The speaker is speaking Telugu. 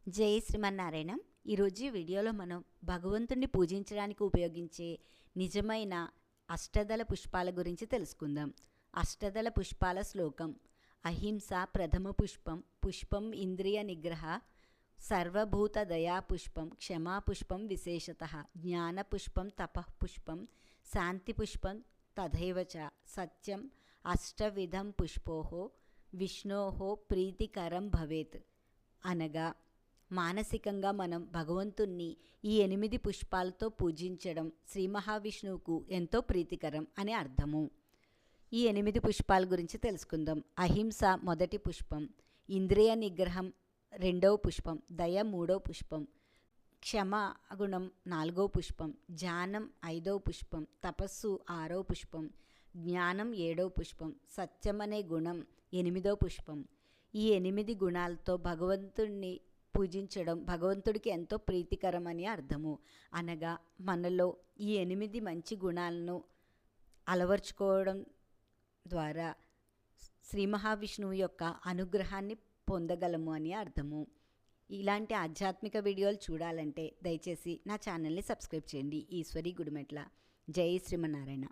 జై శ్రీమన్నారాయణ. ఈరోజు ఈ వీడియోలో మనం భగవంతుణ్ణి పూజించడానికి ఉపయోగించే నిజమైన అష్టదళ పుష్పాల గురించి తెలుసుకుందాం. అష్టదళ పుష్పాల శ్లోకం: అహింస ప్రథమ పుష్పం, పుష్పం ఇంద్రియ నిగ్రహ, సర్వభూత దయా పుష్పం, క్షమా పుష్పం విశేషతః, జ్ఞాన పుష్పం తపః పుష్పం, శాంతి పుష్పం తథైవ చ, సత్యం అష్టవిధం పుష్పోః విష్ణోః ప్రీతికరం భవేత్. అనగా మానసికంగా మనం భగవంతుణ్ణి ఈ 8 పుష్పాలతో పూజించడం శ్రీ మహావిష్ణువుకు ఎంతో ప్రీతికరం అని అర్థము. ఈ 8 పుష్పాల గురించి తెలుసుకుందాం. అహింస మొదటి పుష్పం, ఇంద్రియ నిగ్రహం రెండవ పుష్పం, దయ మూడవ పుష్పం, క్షమ గుణం నాలుగవ పుష్పం, ధ్యానం ఐదవ పుష్పం, తపస్సు ఆరవ పుష్పం, జ్ఞానం ఏడవ పుష్పం, సత్యం అనే గుణం 8వ పుష్పం. ఈ 8 గుణాలతో భగవంతుణ్ణి పూజించడం భగవంతుడికి ఎంతో ప్రీతికరం అని అర్థము. అనగా మనలో ఈ 8 మంచి గుణాలను అలవర్చుకోవడం ద్వారా శ్రీ మహావిష్ణువు యొక్క అనుగ్రహాన్ని పొందగలము అని అర్థము. ఇలాంటి ఆధ్యాత్మిక వీడియోలు చూడాలంటే దయచేసి నా ఛానల్ని సబ్స్క్రైబ్ చేయండి. ఈశ్వరి గుడిమెట్ల. జై శ్రీమన్నారాయణ.